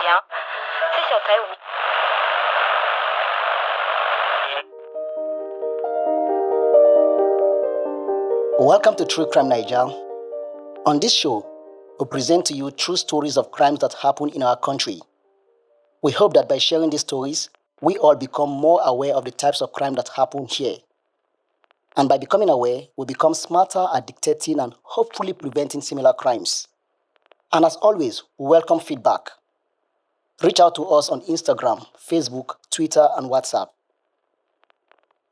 bien. C'est sur ta route. Welcome to True Crime Naija. On this show, we present to you true stories of crimes that happen in our country. We hope that by sharing these stories, we all become more aware of the types of crime that happen here. And by becoming aware, we become smarter at detecting and hopefully preventing similar crimes. And as always, we welcome feedback. Reach out to us on Instagram, Facebook, Twitter, and WhatsApp.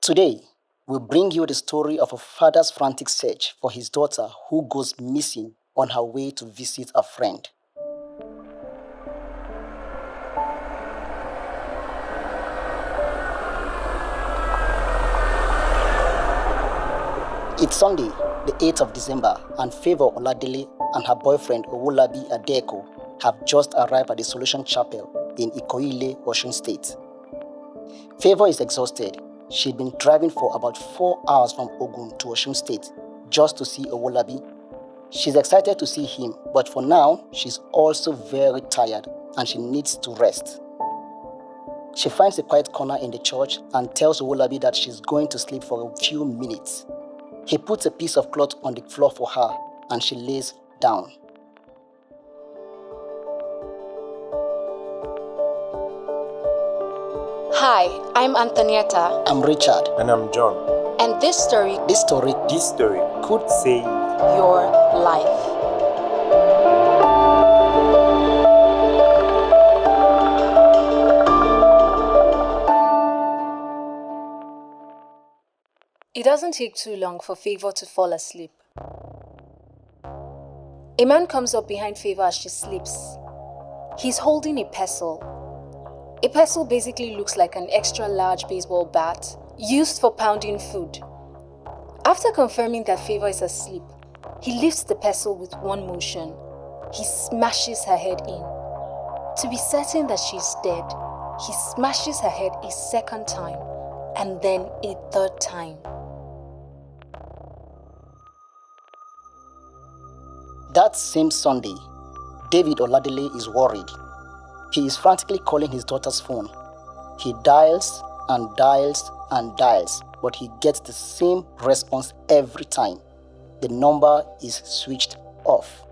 Today, we bring you the story of a father's frantic search for his daughter who goes missing on her way to visit a friend. It's Sunday, the 8th of December, and Favour Oladele and her boyfriend Adeko have just arrived at the Solution Chapel in Ikoile, Osun State. Favour is exhausted. She'd been driving for about 4 hours from Ogun to Osun State just to see Owolabi. She's excited to see him, but for now, she's also very tired and she needs to rest. She finds a quiet corner in the church and tells Owolabi that she's going to sleep for a few minutes. He puts a piece of cloth on the floor for her and she lays down. Hi, I'm Anthonieta. I'm Richard. And I'm John. And this story could save your life. It doesn't take too long for Favour to fall asleep. A man comes up behind Favour as she sleeps. He's holding a pestle. A pestle basically looks like an extra large baseball bat used for pounding food. After confirming that Favour is asleep, he lifts the pestle with one motion. He smashes her head in. To be certain that she's dead, he smashes her head a second time and then a third time. That same Sunday, David Oladele is worried. He is frantically calling his daughter's phone. He dials and dials and dials, but he gets the same response every time. The number is switched off.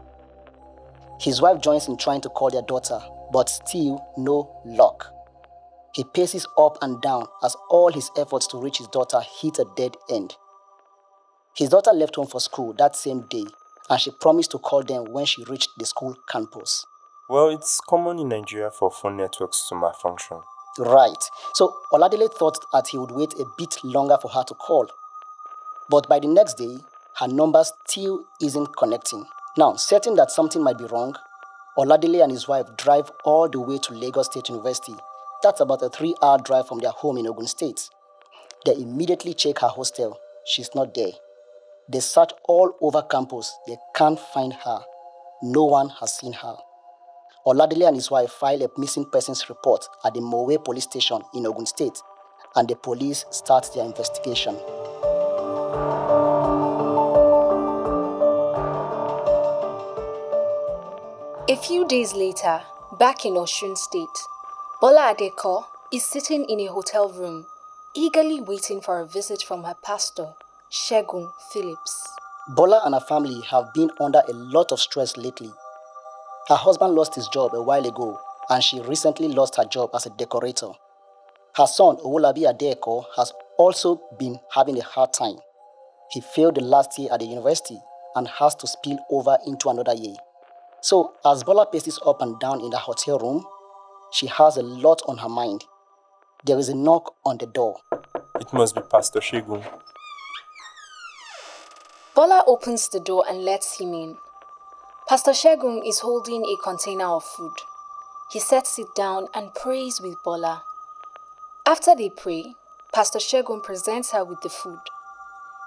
His wife joins in trying to call their daughter, but still no luck. He paces up and down as all his efforts to reach his daughter hit a dead end. His daughter left home for school that same day, and she promised to call them when she reached the school campus. Well, it's common in Nigeria for phone networks to malfunction. Right. So Oladele thought that he would wait a bit longer for her to call. But by the next day, her number still isn't connecting. Now, certain that something might be wrong, Oladele and his wife drive all the way to Lagos State University. That's about a 3-hour drive from their home in Ogun State. They immediately check her hostel. She's not there. They search all over campus. They can't find her. No one has seen her. Oladele and his wife filed a missing persons report at the Mowe police station in Ogun State, and the police start their investigation. A few days later, back in Osun State, Bola Adeko is sitting in a hotel room, eagerly waiting for a visit from her pastor, Segun Phillips. Bola and her family have been under a lot of stress lately. Her husband lost his job a while ago, and she recently lost her job as a decorator. Her son, Adeko, has also been having a hard time. He failed the last year at the university and has to spill over into another year. So, as Bola paces up and down in the hotel room, she has a lot on her mind. There is a knock on the door. It must be Pastor Segun. Bola opens the door and lets him in. Pastor Segun is holding a container of food. He sets it down and prays with Bola. After they pray, Pastor Segun presents her with the food.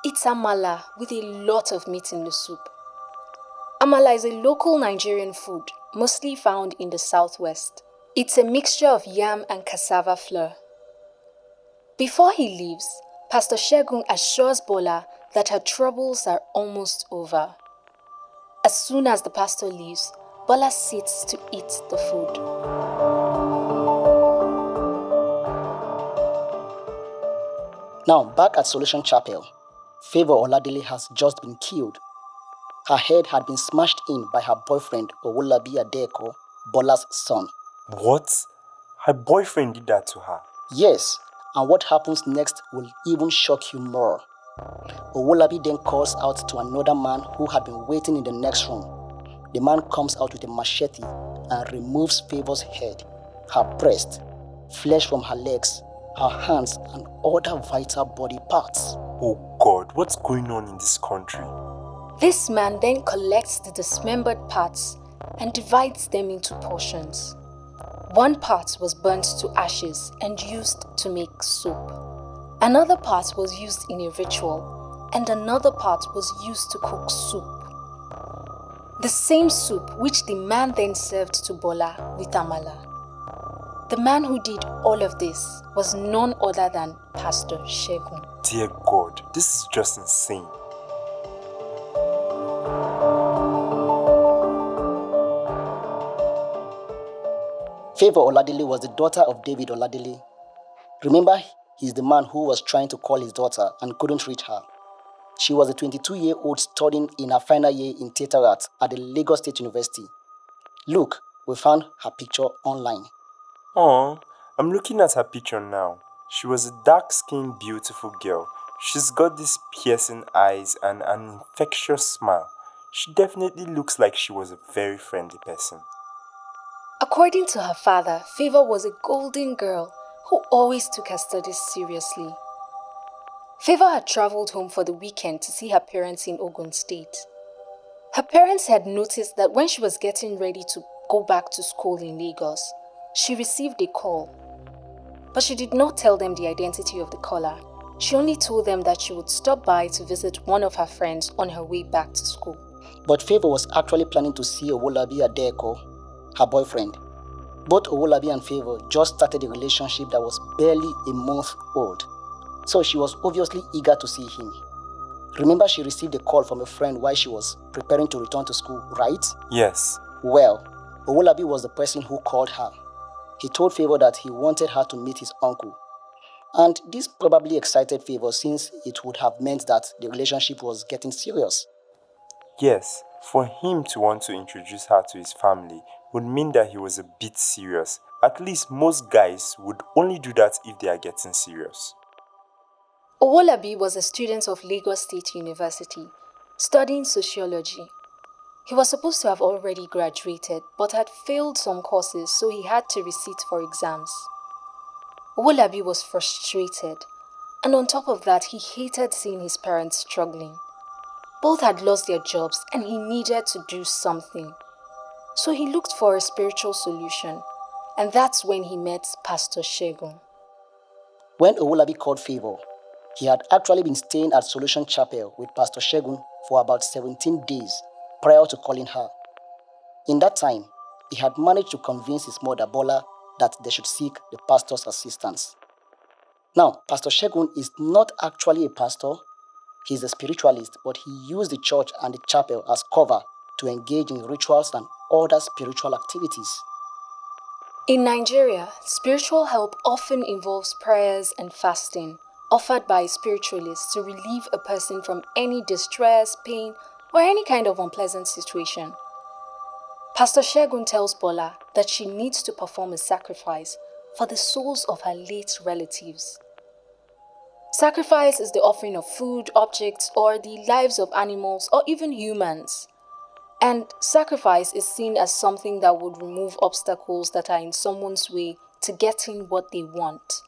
It's amala with a lot of meat in the soup. Amala is a local Nigerian food, mostly found in the southwest. It's a mixture of yam and cassava flour. Before he leaves, Pastor Segun assures Bola that her troubles are almost over. As soon as the pastor leaves, Bola sits to eat the food. Now, back at Solution Chapel, Favour Oladele has just been killed. Her head had been smashed in by her boyfriend, Adeko, Bola's son. What? Her boyfriend did that to her? Yes, and what happens next will even shock you more. Owolabi then calls out to another man who had been waiting in the next room. The man comes out with a machete and removes Favour's head, her breast, flesh from her legs, her hands, and other vital body parts. Oh God, what's going on in this country? This man then collects the dismembered parts and divides them into portions. One part was burnt to ashes and used to make soup. Another part was used in a ritual, and another part was used to cook soup. The same soup which the man then served to Bola with amala. The man who did all of this was none other than Pastor Shegun. Dear God, this is just insane. Favour Oladele was the daughter of David Oladele. Remember, he's the man who was trying to call his daughter and couldn't reach her. She was a 22-year-old studying in her final year in theatre arts at the Lagos State University. Look, we found her picture online. Oh, I'm looking at her picture now. She was a dark-skinned, beautiful girl. She's got these piercing eyes and an infectious smile. She definitely looks like she was a very friendly person. According to her father, Favour was a golden girl who always took her studies seriously. Favour had travelled home for the weekend to see her parents in Ogun State. Her parents had noticed that when she was getting ready to go back to school in Lagos, she received a call. But she did not tell them the identity of the caller. She only told them that she would stop by to visit one of her friends on her way back to school. But Favour was actually planning to see Adeko, her boyfriend. Both Owolabi and Favour just started a relationship that was barely a month old, so she was obviously eager to see him. Remember, she received a call from a friend while she was preparing to return to school, right? Yes. Well, Owolabi was the person who called her. He told Favour that he wanted her to meet his uncle. And this probably excited Favour since it would have meant that the relationship was getting serious. Yes, for him to want to introduce her to his family would mean that he was a bit serious. At least most guys would only do that if they are getting serious. Owolabi was a student of Lagos State University, studying sociology. He was supposed to have already graduated, but had failed some courses, so he had to resit for exams. Owolabi was frustrated, and on top of that, he hated seeing his parents struggling. Both had lost their jobs, and he needed to do something. So he looked for a spiritual solution, and that's when he met Pastor Shegun. When Owolabi called Favour, he had actually been staying at Solution Chapel with Pastor Shegun for about 17 days prior to calling her. In that time, he had managed to convince his mother Bola that they should seek the pastor's assistance. Now, Pastor Shegun is not actually a pastor. He's a spiritualist, but he used the church and the chapel as cover to engage in rituals and other spiritual activities. In Nigeria, spiritual help often involves prayers and fasting, offered by spiritualists to relieve a person from any distress, pain, or any kind of unpleasant situation. Pastor Shegun tells Bola that she needs to perform a sacrifice for the souls of her late relatives. Sacrifice is the offering of food, objects, or the lives of animals or even humans. And sacrifice is seen as something that would remove obstacles that are in someone's way to getting what they want.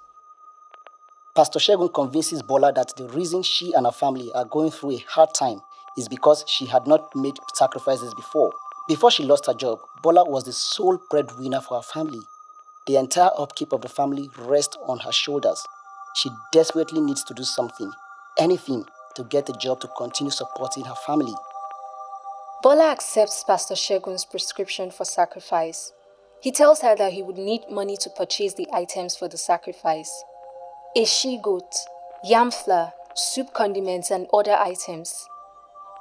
Pastor Shegun convinces Bola that the reason she and her family are going through a hard time is because she had not made sacrifices before. Before she lost her job, Bola was the sole breadwinner for her family. The entire upkeep of the family rests on her shoulders. She desperately needs to do something, anything, to get a job to continue supporting her family. Bola accepts Pastor Shegun's prescription for sacrifice. He tells her that he would need money to purchase the items for the sacrifice: a she-goat, yam flour, soup condiments, and other items.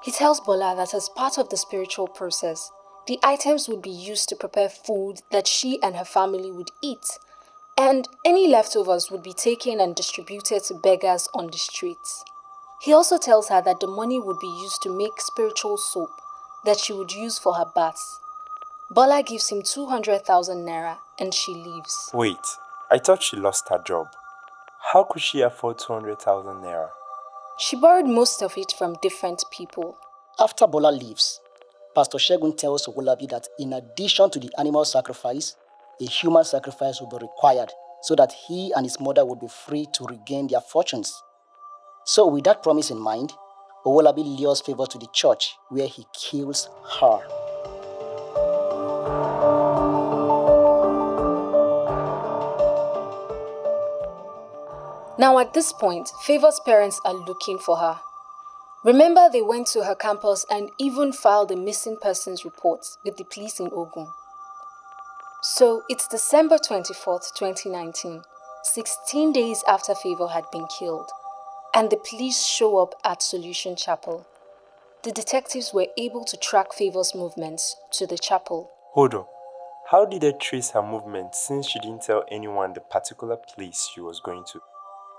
He tells Bola that as part of the spiritual process, the items would be used to prepare food that she and her family would eat, and any leftovers would be taken and distributed to beggars on the streets. He also tells her that the money would be used to make spiritual soap that she would use for her baths. Bola gives him 200,000 naira and she leaves. Wait, I thought she lost her job. How could she afford 200,000 naira? She borrowed most of it from different people. After Bola leaves, Pastor Segun tells Owolabi that in addition to the animal sacrifice, a human sacrifice will be required so that he and his mother would be free to regain their fortunes. So with that promise in mind, Owolabi lures Favour to the church where he kills her. Now at this point, Favour's parents are looking for her. Remember, they went to her campus and even filed a missing persons report with the police in Ogun. So it's December 24th, 2019, 16 days after Favour had been killed, and the police show up at Solution Chapel. The detectives were able to track Favour's movements to the chapel. Hold on. How did they trace her movement since she didn't tell anyone the particular place she was going to?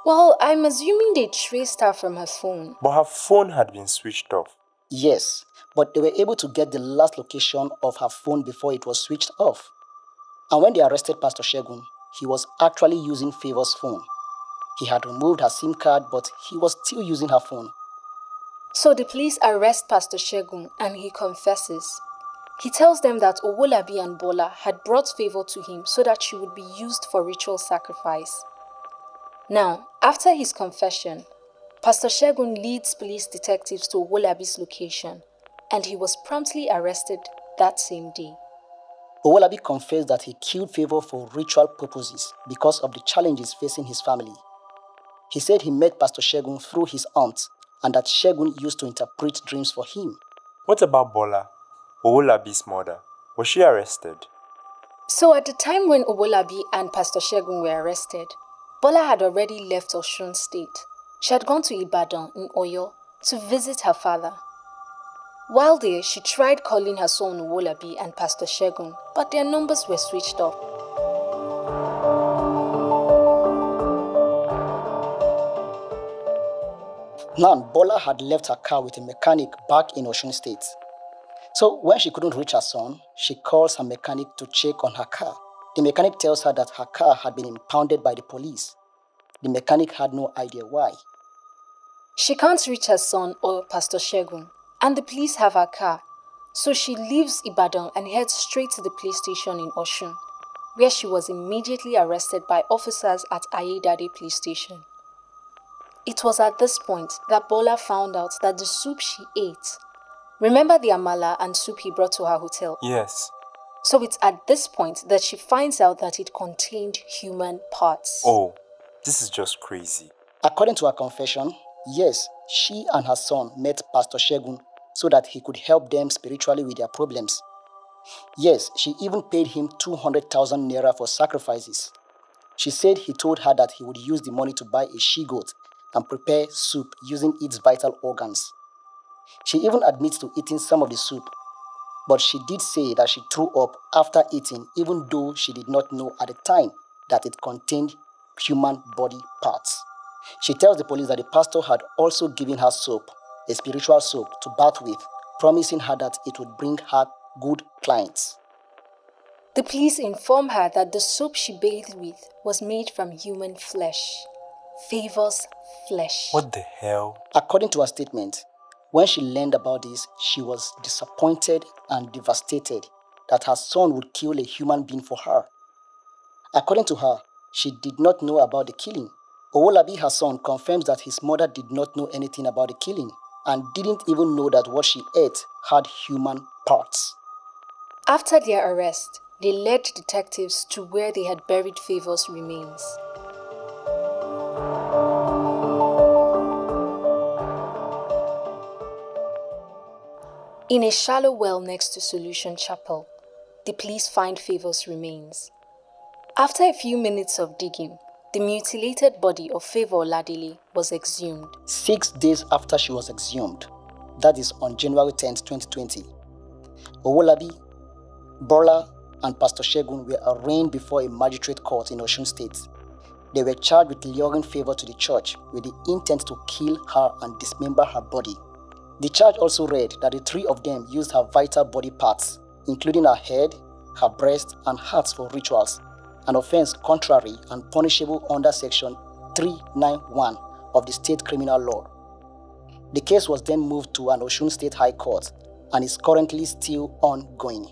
Well, I'm assuming they traced her from her phone. But her phone had been switched off. Yes, but they were able to get the last location of her phone before it was switched off. And when they arrested Pastor Segun, he was actually using Favour's phone. He had removed her SIM card, but he was still using her phone. So the police arrest Pastor Segun and he confesses. He tells them that Owolabi and Bola had brought Favour to him so that she would be used for ritual sacrifice. Now, after his confession, Pastor Segun leads police detectives to Owolabi's location and he was promptly arrested that same day. Owolabi confessed that he killed Favour for ritual purposes because of the challenges facing his family. He said he met Pastor Segun through his aunt and that Segun used to interpret dreams for him. What about Bola, Owolabi's mother? Was she arrested? So at the time when Owolabi and Pastor Segun were arrested, Bola had already left Osun State. She had gone to Ibadan in Oyo to visit her father. While there, she tried calling her son Owolabi and Pastor Segun, but their numbers were switched off. Now, Bola had left her car with a mechanic back in Osun State. So when she couldn't reach her son, she calls her mechanic to check on her car. The mechanic tells her that her car had been impounded by the police. The mechanic had no idea why. She can't reach her son or Pastor Segun, and the police have her car. So she leaves Ibadan and heads straight to the police station in Osun, where she was immediately arrested by officers at Ayedade police station. It was at this point that Bola found out that the soup she ate, remember the amala and soup he brought to her hotel? Yes. So it's at this point that she finds out that it contained human parts. Oh, this is just crazy. According to her confession, yes, she and her son met Pastor Segun so that he could help them spiritually with their problems. Yes, she even paid him 200,000 naira for sacrifices. She said he told her that he would use the money to buy a she-goat and prepare soup using its vital organs. She even admits to eating some of the soup, but she did say that she threw up after eating, even though she did not know at the time that it contained human body parts. She tells the police that the pastor had also given her soap, a spiritual soap, to bath with, promising her that it would bring her good clients. The police inform her that the soap she bathed with was made from human flesh. Favour's flesh. What the hell? According to her statement, when she learned about this, she was disappointed and devastated that her son would kill a human being for her. According to her, she did not know about the killing. Owolabi, her son, confirms that his mother did not know anything about the killing and didn't even know that what she ate had human parts. After their arrest, they led detectives to where they had buried Favour's remains. In a shallow well next to Solution Chapel, the police find Favour's remains. After a few minutes of digging, the mutilated body of Favour Oladele was exhumed. 6 days after she was exhumed, that is on January 10th, 2020, Owolabi, Bola, and Pastor Shegun were arraigned before a magistrate court in Osun State. They were charged with luring Favour to the church with the intent to kill her and dismember her body. The charge also read that the three of them used her vital body parts, including her head, her breast, and heart for rituals, an offense contrary and punishable under Section 391 of the State Criminal Law. The case was then moved to an Osun State High Court and is currently still ongoing.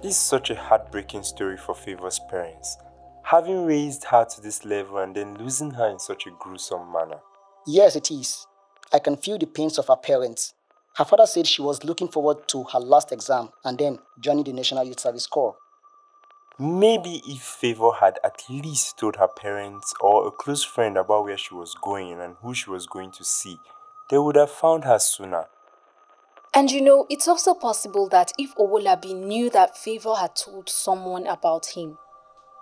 This is such a heartbreaking story for Favour's parents. Having raised her to this level and then losing her in such a gruesome manner. Yes, it is. I can feel the pains of her parents. Her father said she was looking forward to her last exam and then joining the National Youth Service Corps. Maybe if Favour had at least told her parents or a close friend about where she was going and who she was going to see, they would have found her sooner. And it's also possible that if Owolabi knew that Favour had told someone about him,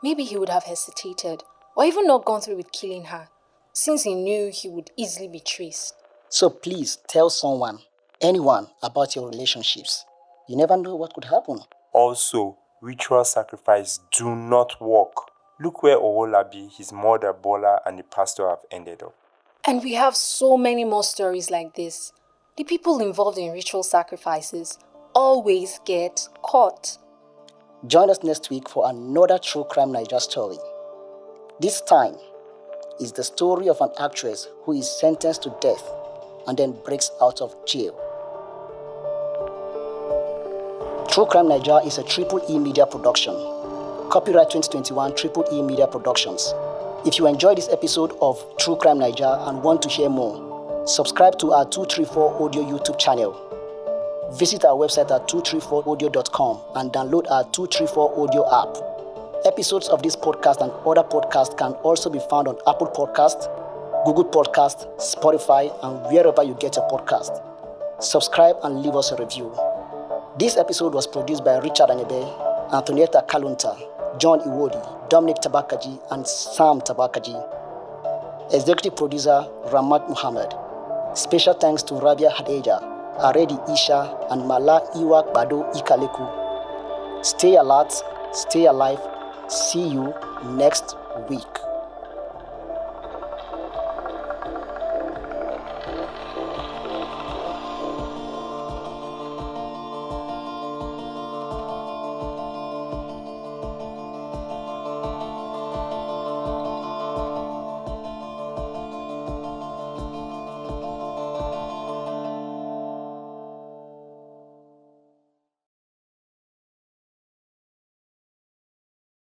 maybe he would have hesitated or even not gone through with killing her, since he knew he would easily be traced. So please tell someone, anyone, about your relationships. You never know what could happen. Also, ritual sacrifice do not work. Look where Owolabi, his mother Bola, and the pastor have ended up. And we have so many more stories like this. The people involved in ritual sacrifices always get caught. Join us next week for another True Crime Naija story. This time is the story of an actress who is sentenced to death and then breaks out of jail. True Crime Naija is a Triple E Media production. Copyright 2021 Triple E Media Productions. If you enjoyed this episode of True Crime Naija and want to hear more, subscribe to our 234 Audio YouTube channel. Visit our website at 234audio.com and download our 234 Audio app. Episodes of this podcast and other podcasts can also be found on Apple Podcasts, Google Podcasts, Spotify, and wherever you get your podcast. Subscribe and leave us a review. This episode was produced by Richard Anyebe, Anthonieta Kalunta, John Iwodi, Dominic Tabakaji, and Sam Tabakaji. Executive producer Rahmat Muhammad. Special thanks to Rabia Hadejia, Aredi Isha, and Mala Iwa Gbado Ikaleku. Stay alert, stay alive. See you next week.